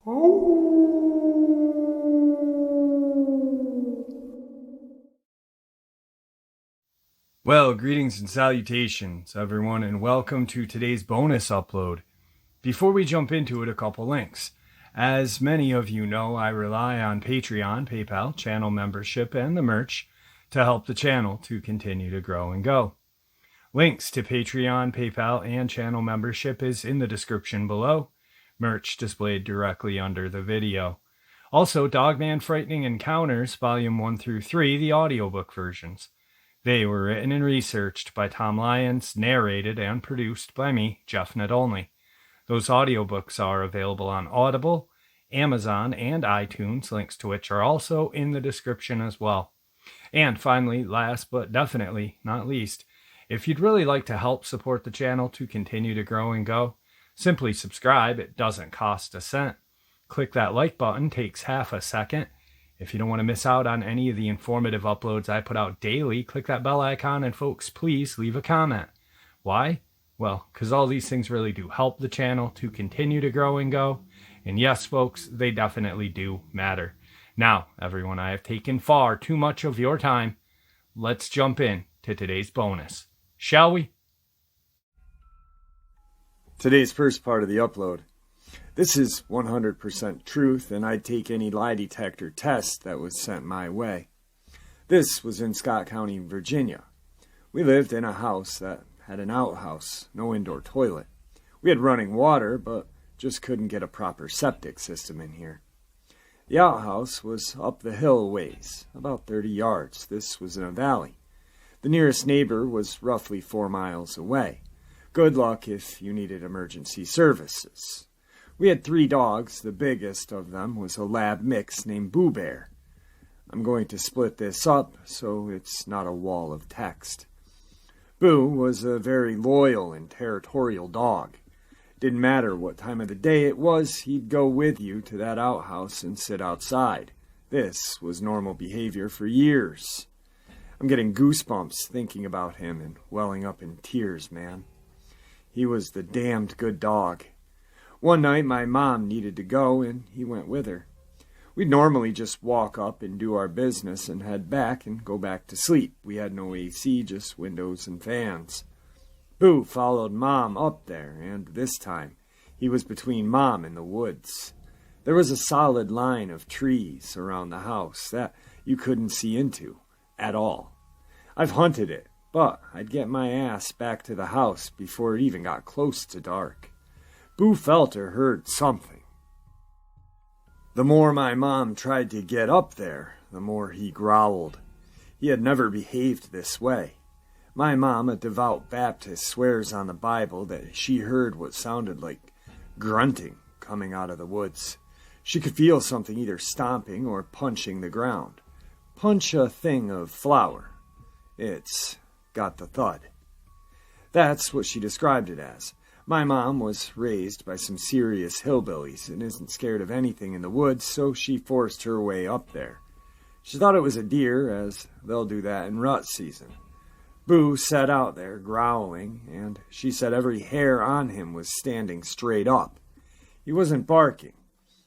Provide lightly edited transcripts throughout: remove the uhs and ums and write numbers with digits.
Well, greetings and salutations, everyone, and welcome to today's bonus upload. Before we jump into it, a couple links. As many of you know, I rely on Patreon, PayPal, channel membership, and the merch to help the channel to continue to grow and go. Links to Patreon, PayPal, and channel membership is in the description below. Merch displayed directly under the video. Also, Dogman Frightening Encounters, Volume 1 through 3, the audiobook versions. They were written and researched by Tom Lyons, narrated and produced by me, Jeff Nadolny. Those audiobooks are available on Audible, Amazon, and iTunes, links to which are also in the description as well. And finally, last but definitely not least, if you'd really like to help support the channel to continue to grow and go, simply subscribe. It doesn't cost a cent. Click that like button, takes half a second. If you don't want to miss out on any of the informative uploads I put out daily, click that bell icon, and folks, please leave a comment. Why? Well, because all these things really do help the channel to continue to grow and go. And yes, folks, they definitely do matter. Now, everyone, I have taken far too much of your time. Let's jump in to today's bonus. Shall we? Today's first part of the upload. This is 100% truth, and I'd take any lie detector test that was sent my way. This was in Scott County, Virginia. We lived in a house that had an outhouse, no indoor toilet. We had running water, but just couldn't get a proper septic system in here. The outhouse was up the hill ways, about 30 yards. This was in a valley. The nearest neighbor was roughly 4 miles away. Good luck if you needed emergency services. We had 3 dogs. The biggest of them was a lab mix named Boo Bear. I'm going to split this up so it's not a wall of text. Boo was a very loyal and territorial dog. Didn't matter what time of the day it was, he'd go with you to that outhouse and sit outside. This was normal behavior for years. I'm getting goosebumps thinking about him and welling up in tears, man. He was the damned good dog. One night my mom needed to go, and he went with her. We'd normally just walk up and do our business and head back and go back to sleep. We had no AC, just windows and fans. Boo followed Mom up there, and this time he was between Mom and the woods. There was a solid line of trees around the house that you couldn't see into at all. I've hunted it, but I'd get my ass back to the house before it even got close to dark. Boo felt or heard something. The more my mom tried to get up there, the more he growled. He had never behaved this way. My mom, a devout Baptist, swears on the Bible that she heard what sounded like grunting coming out of the woods. She could feel something either stomping or punching the ground. Punch a thing of flour. It's got the thud. That's what she described it as. My mom was raised by some serious hillbillies and isn't scared of anything in the woods, so she forced her way up there. She thought it was a deer, as they'll do that in rut season. Boo sat out there, growling, and she said every hair on him was standing straight up. He wasn't barking.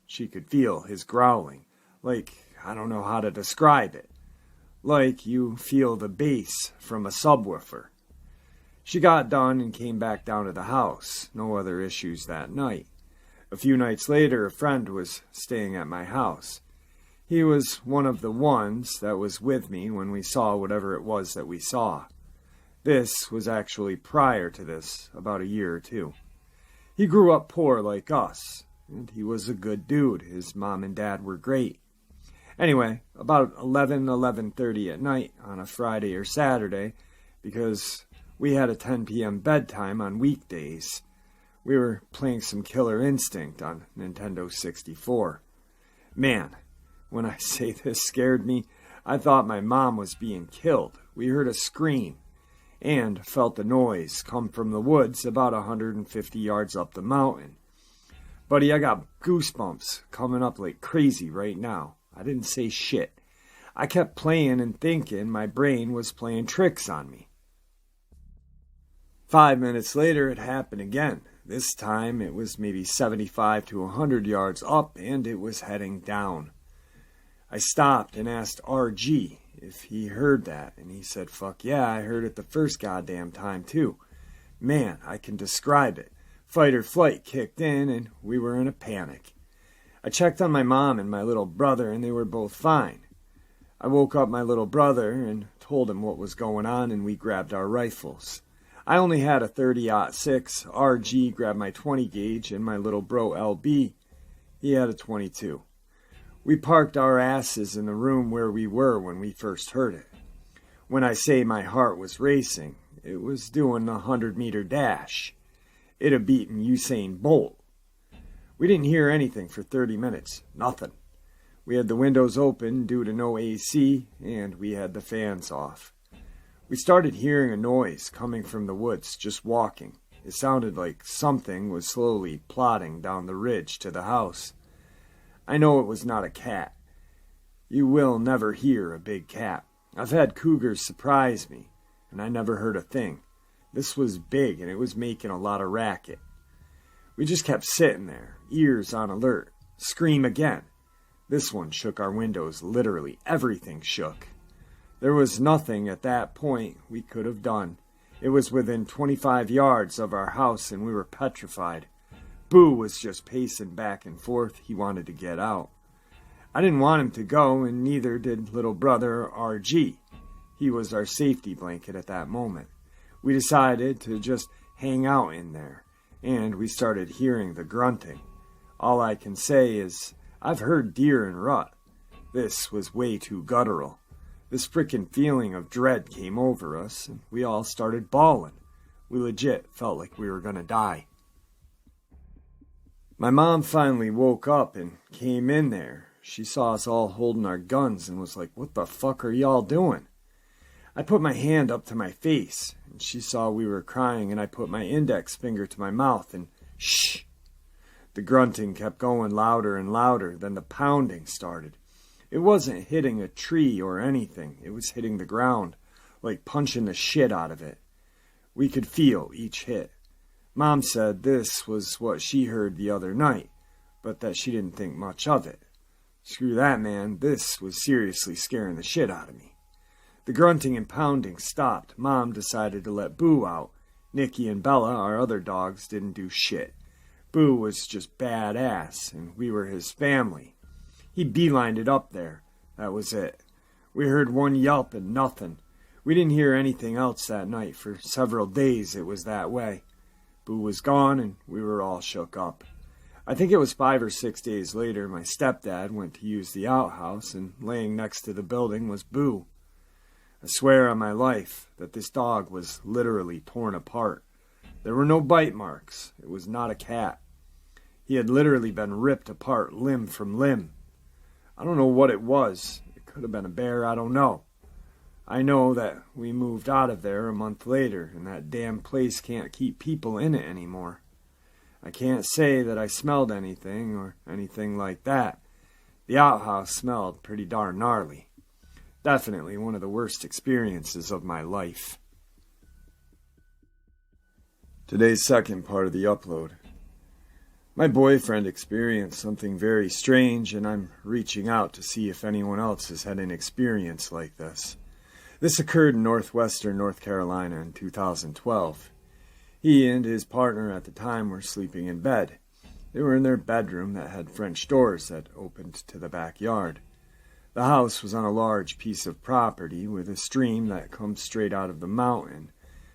She could feel his growling, like, I don't know how to describe it, like you feel the bass from a subwoofer. She got done and came back down to the house. No other issues that night. A few nights later, a friend was staying at my house. He was one of the ones that was with me when we saw whatever it was that we saw. This was actually prior to this, about a year or 2. He grew up poor like us, and he was a good dude. His mom and dad were great. Anyway, about 11:30 at night on a Friday or Saturday, because we had a 10 p.m. bedtime on weekdays, we were playing some Killer Instinct on Nintendo 64. Man, when I say this scared me, I thought my mom was being killed. We heard a scream and felt the noise come from the woods about 150 yards up the mountain. Buddy, I got goosebumps coming up like crazy right now. I didn't say shit. I kept playing and thinking my brain was playing tricks on me. 5 minutes later, it happened again. This time it was maybe 75 to 100 yards up, and it was heading down. I stopped and asked RG if he heard that, and he said, "Fuck yeah, I heard it the first goddamn time too. Man, I can describe it. Fight or flight kicked in, and we were in a panic. I checked on my mom and my little brother, and they were both fine. I woke up my little brother and told him what was going on, and we grabbed our rifles. I only had a 30-06. RG grabbed my 20 gauge, and my little bro LB, he had a 22. We parked our asses in the room where we were when we first heard it. When I say my heart was racing, it was doing a 100-meter dash. It had beaten Usain Bolt. We didn't hear anything for 30 minutes. Nothing. We had the windows open due to no AC, and we had the fans off. We started hearing a noise coming from the woods, just walking. It sounded like something was slowly plodding down the ridge to the house. I know it was not a cat. You will never hear a big cat. I've had cougars surprise me, and I never heard a thing. This was big, and it was making a lot of racket. We just kept sitting there, ears on alert. Scream again. This one shook our windows. Literally everything shook. There was nothing at that point we could have done. It was within 25 yards of our house, and we were petrified. Boo was just pacing back and forth. He wanted to get out. I didn't want him to go, and neither did little brother RG. He was our safety blanket at that moment. We decided to just hang out in there, and we started hearing the grunting. All I can say is, I've heard deer and rut. This was way too guttural. This frickin' feeling of dread came over us, and we all started bawling. We legit felt like we were gonna die. My mom finally woke up and came in there. She saw us all holding our guns and was like, "What the fuck are y'all doing?" I put my hand up to my face, and she saw we were crying, and I put my index finger to my mouth and shh. The grunting kept going louder and louder, then the pounding started. It wasn't hitting a tree or anything. It was hitting the ground, like punching the shit out of it. We could feel each hit. Mom said this was what she heard the other night, but that she didn't think much of it. Screw that, man. This was seriously scaring the shit out of me. The grunting and pounding stopped. Mom decided to let Boo out. Nikki and Bella, our other dogs, didn't do shit. Boo was just badass, and we were his family. He beelined it up there. That was it. We heard one yelp and nothing. We didn't hear anything else that night. For several days it was that way. Boo was gone, and we were all shook up. I think it was 5 or 6 days later, my stepdad went to use the outhouse, and laying next to the building was Boo. I swear on my life that this dog was literally torn apart. There were no bite marks. It was not a cat. He had literally been ripped apart limb from limb. I don't know what it was. It could have been a bear, I don't know. I know that we moved out of there a month later, and that damn place can't keep people in it anymore. I can't say that I smelled anything or anything like that. The outhouse smelled pretty darn gnarly. Definitely one of the worst experiences of my life. Today's second part of the upload. My boyfriend experienced something very strange, and I'm reaching out to see if anyone else has had an experience like this. This occurred in northwestern North Carolina in 2012. He and his partner at the time were sleeping in bed. They were in their bedroom that had French doors that opened to the backyard. The house was on a large piece of property with a stream that comes straight out of the mountain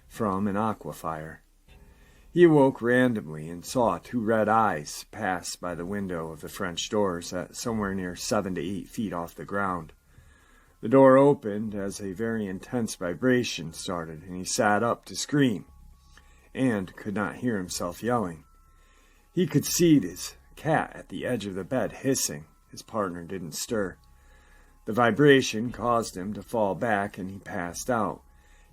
from an aquifer. He awoke randomly and saw 2 red eyes pass by the window of the French doors at somewhere near 7 to 8 feet off the ground. The door opened as a very intense vibration started, and he sat up to scream, and could not hear himself yelling. He could see his cat at the edge of the bed hissing. His partner didn't stir. The vibration caused him to fall back, and he passed out.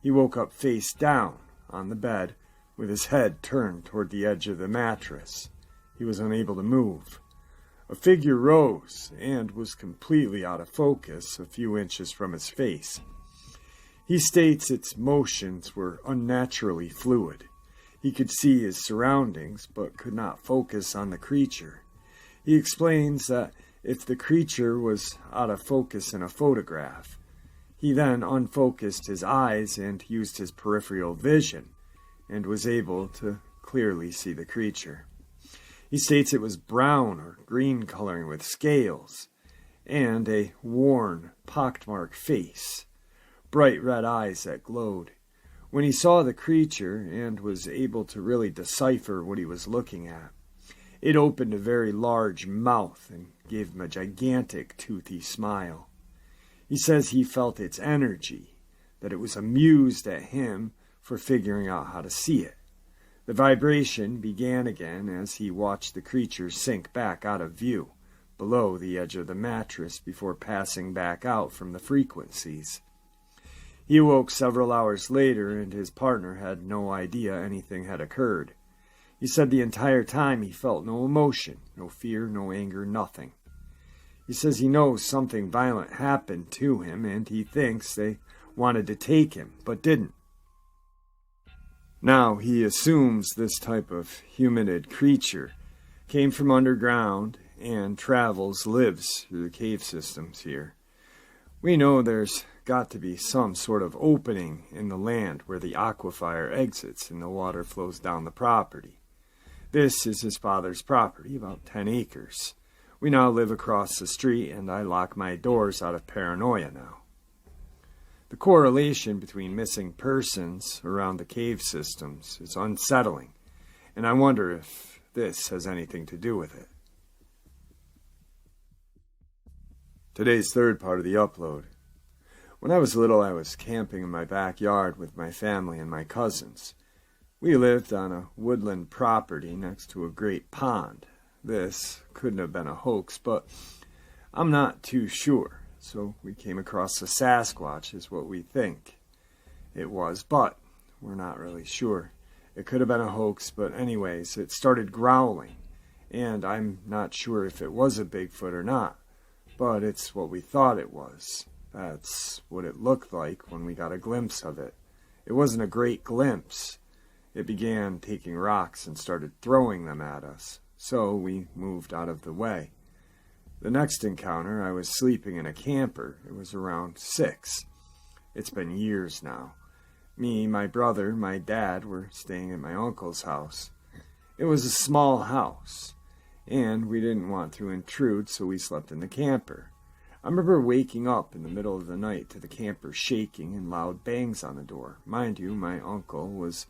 He woke up face down on the bed, with his head turned toward the edge of the mattress. He was unable to move. A figure rose and was completely out of focus a few inches from his face. He states its motions were unnaturally fluid. He could see his surroundings, but could not focus on the creature. He explains that if the creature was out of focus in a photograph, he then unfocused his eyes and used his peripheral vision, and was able to clearly see the creature. He states it was brown or green coloring with scales, and a worn, pockmarked face, bright red eyes that glowed. When he saw the creature and was able to really decipher what he was looking at, it opened a very large mouth and gave him a gigantic, toothy smile. He says he felt its energy, that it was amused at him for figuring out how to see it. The vibration began again as he watched the creature sink back out of view, below the edge of the mattress before passing back out from the frequencies. He awoke several hours later, and his partner had no idea anything had occurred. He said the entire time he felt no emotion, no fear, no anger, nothing. He says he knows something violent happened to him, and he thinks they wanted to take him, but didn't. Now he assumes this type of humanid creature came from underground and lives through the cave systems here. We know there's got to be some sort of opening in the land where the aquifer exits and the water flows down the property. This is his father's property, about 10 acres. We now live across the street, and I lock my doors out of paranoia now. The correlation between missing persons around the cave systems is unsettling, and I wonder if this has anything to do with it. Today's third part of the upload. When I was little, I was camping in my backyard with my family and my cousins. We lived on a woodland property next to a great pond. This couldn't have been a hoax, but I'm not too sure. So we came across a Sasquatch is what we think it was, but we're not really sure. It could have been a hoax, but anyways, it started growling, and I'm not sure if it was a Bigfoot or not, but it's what we thought it was. That's what it looked like when we got a glimpse of it. It wasn't a great glimpse. It began taking rocks and started throwing them at us, so we moved out of the way. The next encounter, I was sleeping in a camper. It was around 6. It's been years now. Me, my brother, my dad were staying at my uncle's house. It was a small house, and we didn't want to intrude, so we slept in the camper. I remember waking up in the middle of the night to the camper shaking and loud bangs on the door. Mind you, my uncle was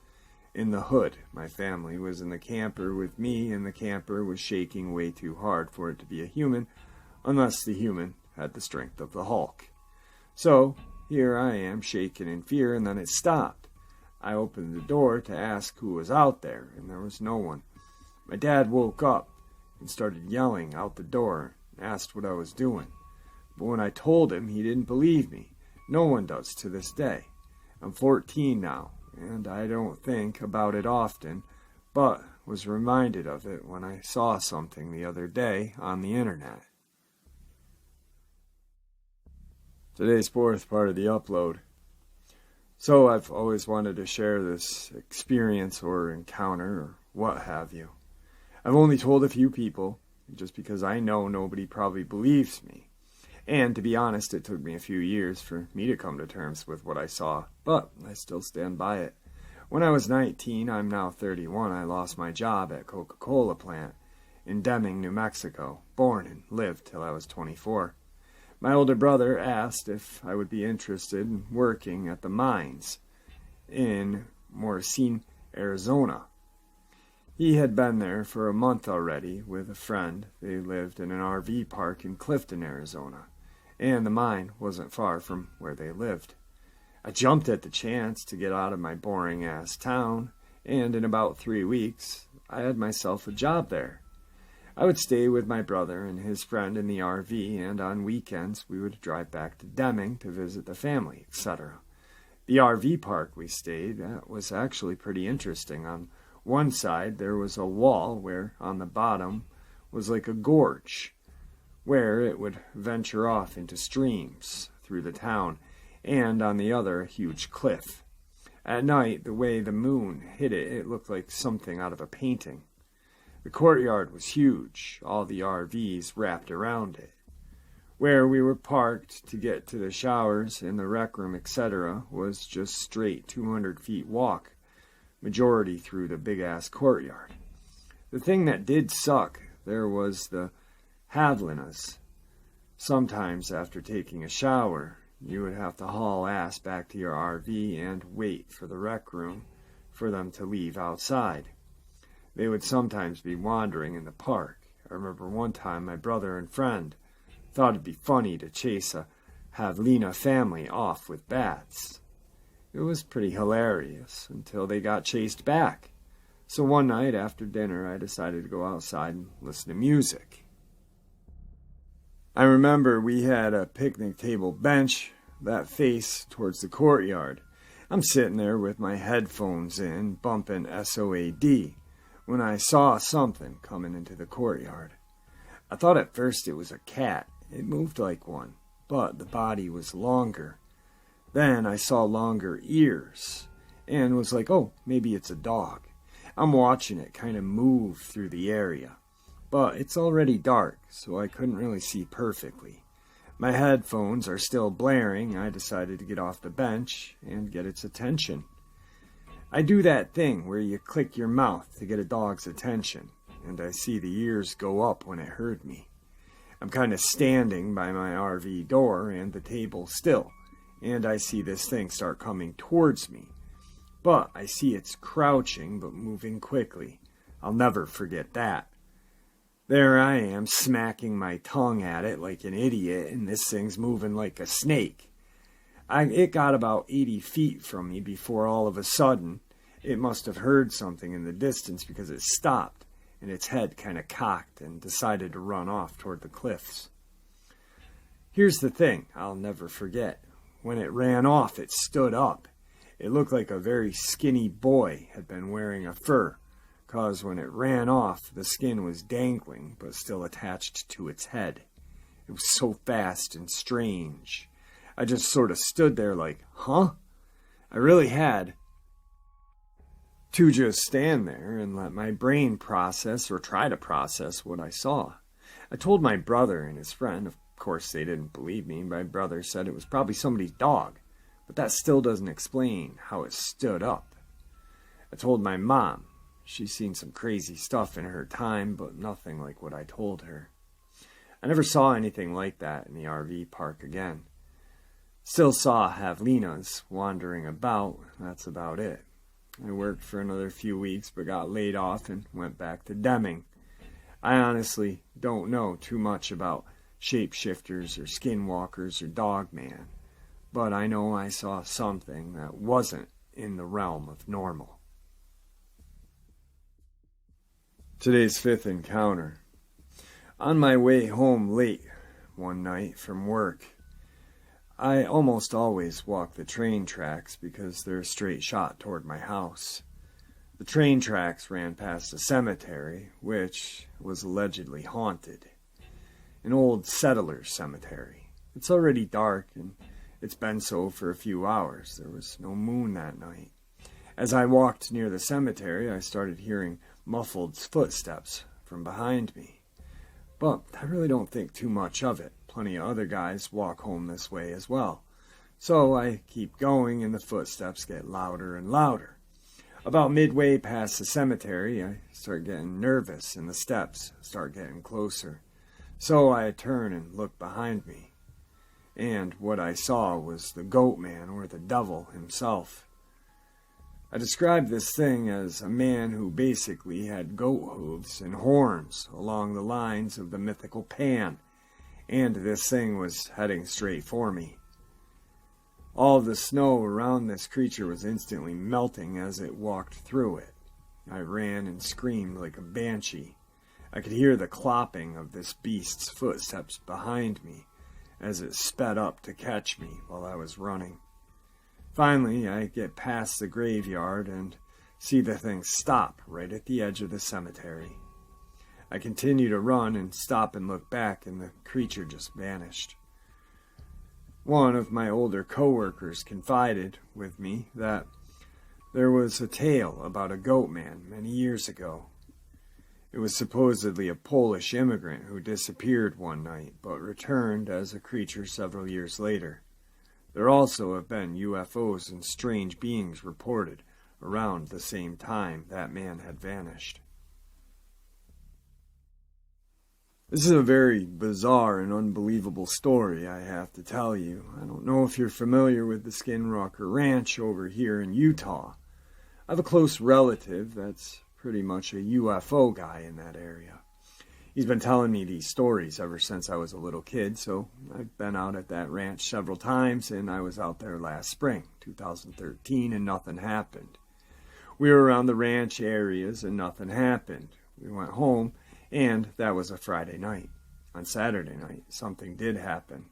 in the hood. My family was in the camper with me, and the camper was shaking way too hard for it to be a human, unless the human had the strength of the Hulk. So, here I am, shaking in fear, and then it stopped. I opened the door to ask who was out there, and there was no one. My dad woke up and started yelling out the door and asked what I was doing. But when I told him, he didn't believe me. No one does to this day. I'm 14 now, and I don't think about it often, but was reminded of it when I saw something the other day on the internet. Today's fourth part of the upload. So I've always wanted to share this experience or encounter or what have you. I've only told a few people, just because I know nobody probably believes me. And to be honest, it took me a few years for me to come to terms with what I saw, but I still stand by it. When I was 19, I'm now 31, I lost my job at Coca-Cola plant in Deming, New Mexico, born and lived till I was 24. My older brother asked if I would be interested in working at the mines in Morricine, Arizona. He had been there for a month already with a friend. They lived in an RV park in Clifton, Arizona, and the mine wasn't far from where they lived. I jumped at the chance to get out of my boring-ass town, and in about 3 weeks, I had myself a job there. I would stay with my brother and his friend in the RV, and on weekends we would drive back to Deming to visit the family, etc. The RV park we stayed at was actually pretty interesting. On one side there was a wall where on the bottom was like a gorge, where it would venture off into streams through the town, and on the other a huge cliff. At night, the way the moon hit it, it looked like something out of a painting. The courtyard was huge, all the RVs wrapped around it. Where we were parked to get to the showers and the rec room, etc., was just straight 200 feet walk, majority through the big-ass courtyard. The thing that did suck there was the javelinas. Sometimes after taking a shower, you would have to haul ass back to your RV and wait for the rec room for them to leave outside. They would sometimes be wandering in the park. I remember one time my brother and friend thought it'd be funny to chase a javelina family off with bats. It was pretty hilarious until they got chased back. So one night after dinner, I decided to go outside and listen to music. I remember we had a picnic table bench that faced towards the courtyard. I'm sitting there with my headphones in, bumping SOAD, when I saw something coming into the courtyard. I thought at first it was a cat. It moved like one, but the body was longer. Then I saw longer ears, and was like, oh, maybe it's a dog. I'm watching it kind of move through the area, but it's already dark, so I couldn't really see perfectly. My headphones are still blaring. I decided to get off the bench and get its attention. I do that thing where you click your mouth to get a dog's attention, and I see the ears go up when it heard me. I'm kind of standing by my RV door and the table still, and I see this thing start coming towards me. But I see it's crouching but moving quickly. I'll never forget that. There I am, smacking my tongue at it like an idiot, and this thing's moving like a snake. It got about 80 feet from me before all of a sudden, it must have heard something in the distance because it stopped, and its head kind of cocked and decided to run off toward the cliffs. Here's the thing I'll never forget. When it ran off, it stood up. It looked like a very skinny boy had been wearing a fur, 'cause when it ran off, the skin was dangling but still attached to its head. It was so fast and strange. I just sort of stood there like, huh? I really had to just stand there and let my brain process or try to process what I saw. I told my brother and his friend. Of course, they didn't believe me. My brother said it was probably somebody's dog, but that still doesn't explain how it stood up. I told my mom. She's seen some crazy stuff in her time, but nothing like what I told her. I never saw anything like that in the RV park again. Still saw javelinas wandering about. That's about it. I worked for another few weeks, but got laid off and went back to Deming. I honestly don't know too much about shapeshifters or skinwalkers or Dogman, but I know I saw something that wasn't in the realm of normal. Today's fifth encounter. On my way home late one night from work, I almost always walk the train tracks because they're a straight shot toward my house. The train tracks ran past a cemetery, which was allegedly haunted. An old settler cemetery. It's already dark, and it's been so for a few hours. There was no moon that night. As I walked near the cemetery, I started hearing muffled footsteps from behind me. But I really don't think too much of it. Plenty of other guys walk home this way as well. So I keep going, and the footsteps get louder and louder. About midway past the cemetery, I start getting nervous, and the steps start getting closer. So I turn and look behind me. And what I saw was the Goatman, or the devil himself. I described this thing as a man who basically had goat hooves and horns along the lines of the mythical Pan, and this thing was heading straight for me. All the snow around this creature was instantly melting as it walked through it. I ran and screamed like a banshee. I could hear the clopping of this beast's footsteps behind me as it sped up to catch me while I was running. Finally, I get past the graveyard and see the thing stop right at the edge of the cemetery. I continue to run and stop and look back, and the creature just vanished. One of my older coworkers confided with me that There was a tale about a Goatman many years ago. It was supposedly a Polish immigrant who disappeared one night, but returned as a creature several years later. There also have been UFOs and strange beings reported around the same time that man had vanished. This is a very bizarre and unbelievable story, I have to tell you. I don't know if you're familiar with the Skinwalker Ranch over here in Utah. I have a close relative that's pretty much a UFO guy in that area. He's been telling me these stories ever since I was a little kid, so I've been out at that ranch several times, and I was out there last spring, 2013, and nothing happened. We were around the ranch areas, and nothing happened. We went home, and that was a Friday night. On Saturday night, something did happen.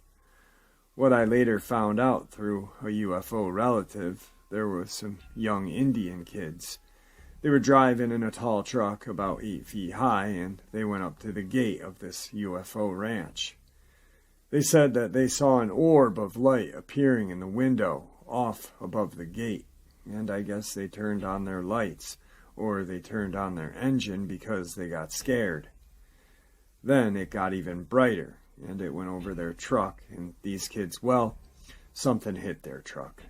What I later found out through a UFO relative, there were some young Indian kids. They were driving in a tall truck about 8 feet high, and they went up to the gate of this UFO ranch. They said that they saw an orb of light appearing in the window off above the gate, and I guess they turned on their lights, or they turned on their engine because they got scared. Then it got even brighter, and it went over their truck, and these kids, well, something hit their truck.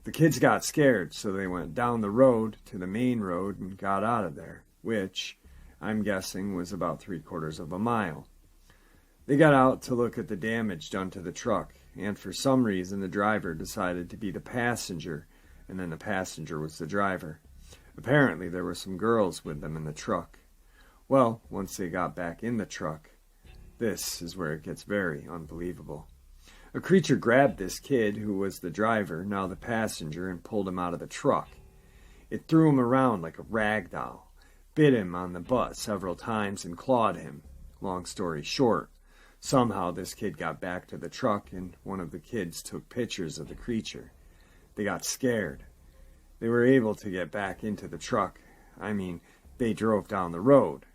The kids got scared, so they went down the road to the main road and got out of there, which I'm guessing was about 3/4 of a mile. They got out to look at the damage done to the truck, and for some reason the driver decided to be the passenger, and then the passenger was the driver. Apparently there were some girls with them in the truck. Well, once they got back in the truck, this is where it gets very unbelievable. A creature grabbed this kid, who was the driver, now the passenger, and pulled him out of the truck. It threw him around like a rag doll, bit him on the butt several times, and clawed him. Long story short, somehow this kid got back to the truck, and one of the kids took pictures of the creature. They got scared. They were able to get back into the truck. I mean, they drove down the road.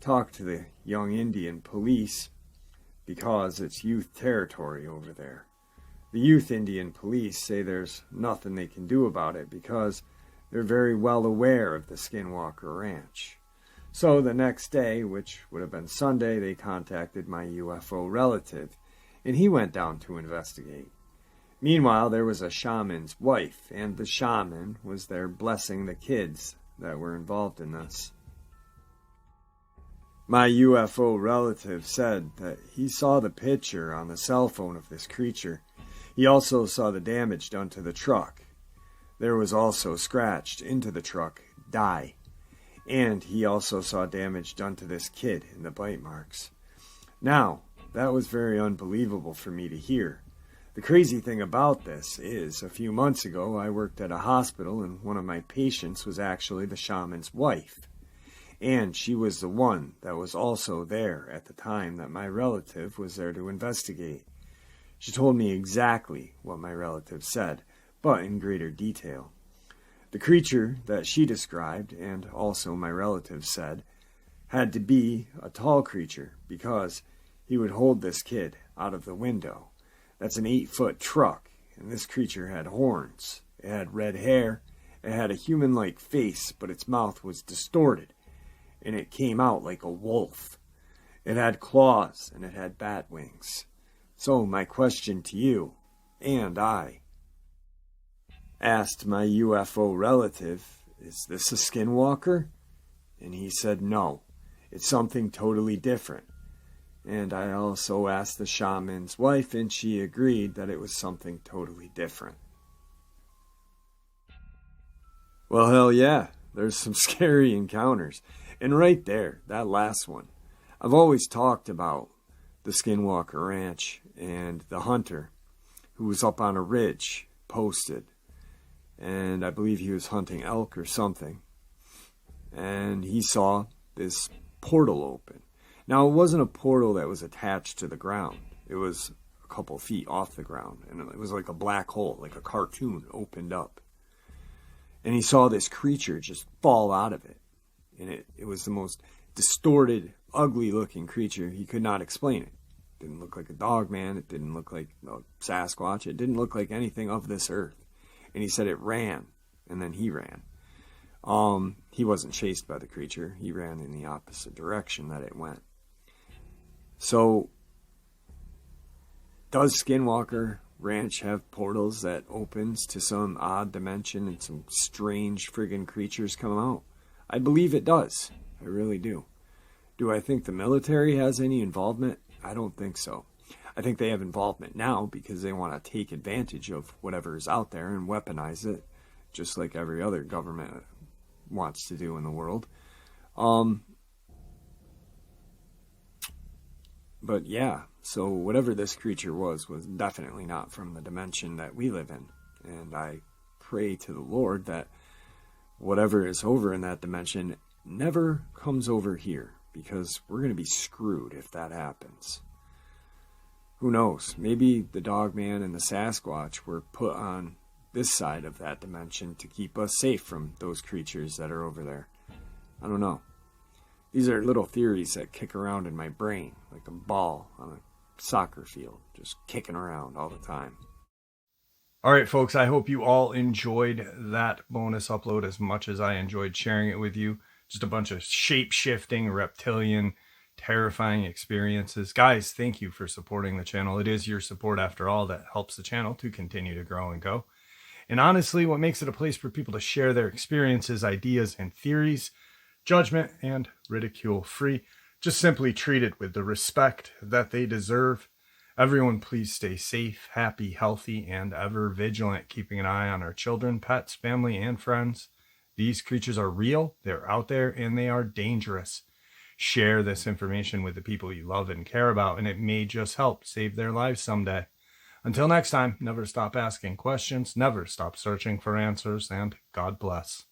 Talked to the young Indian police, because it's youth territory over there. The youth Indian police say there's nothing they can do about it because they're very well aware of the Skinwalker Ranch. So the next day, which would have been Sunday, they contacted my UFO relative, and he went down to investigate. Meanwhile, there was a shaman's wife, and the shaman was there blessing the kids that were involved in this. My UFO relative said that he saw the picture on the cell phone of this creature. He also saw the damage done to the truck. There was also scratched into the truck, "Die." And he also saw damage done to this kid in the bite marks. Now, that was very unbelievable for me to hear. The crazy thing about this is, a few months ago, I worked at a hospital, and one of my patients was actually the shaman's wife. And she was the one that was also there at the time that my relative was there to investigate. She told me exactly what my relative said, but in greater detail. The creature that she described, and also my relative said, had to be a tall creature because he would hold this kid out of the window. That's an 8-foot truck, and this creature had horns. It had red hair, it had a human-like face, but its mouth was distorted, and it came out like a wolf. It had claws, and it had bat wings. So my question to you, and I asked my UFO relative, "Is this a skinwalker?" And he said no, it's something totally different. And I also asked the shaman's wife, and she agreed that it was something totally different. Well, hell yeah, there's some scary encounters. And right there, that last one, I've always talked about the Skinwalker Ranch and the hunter who was up on a ridge, posted, and I believe he was hunting elk or something, and he saw this portal open. Now, it wasn't a portal that was attached to the ground. It was a couple feet off the ground, and it was like a black hole, like a cartoon opened up. And he saw this creature just fall out of it. And it was the most distorted, ugly-looking creature. He could not explain it. It didn't look like a Dogman. It didn't look like a Sasquatch. It didn't look like anything of this earth. And he said it ran and then he ran. He wasn't chased by the creature. He ran in the opposite direction that it went. So, does Skinwalker Ranch have portals that opens to some odd dimension and some strange friggin' creatures come out? I believe it does. I really do. Do I think the military has any involvement? I don't think so. I think they have involvement now because they want to take advantage of whatever is out there and weaponize it, just like every other government wants to do in the world. But yeah, so whatever this creature was definitely not from the dimension that we live in. And I pray to the Lord that whatever is over in that dimension never comes over here, because we're going to be screwed if that happens. Who knows? Maybe the Dogman and the Sasquatch were put on this side of that dimension to keep us safe from those creatures that are over there. I don't know. These are little theories that kick around in my brain like a ball on a soccer field, just kicking around all the time. All right, folks, I hope you all enjoyed that bonus upload as much as I enjoyed sharing it with you. Just a bunch of shape-shifting, reptilian, terrifying experiences. Guys, thank you for supporting the channel. It is your support, after all, that helps the channel to continue to grow and go. And honestly, what makes it a place for people to share their experiences, ideas, and theories, judgment and ridicule-free. Just simply treat it with the respect that they deserve. Everyone, please stay safe, happy, healthy, and ever vigilant, keeping an eye on our children, pets, family, and friends. These creatures are real, they're out there, and they are dangerous. Share this information with the people you love and care about, and it may just help save their lives someday. Until next time, never stop asking questions, never stop searching for answers, and God bless.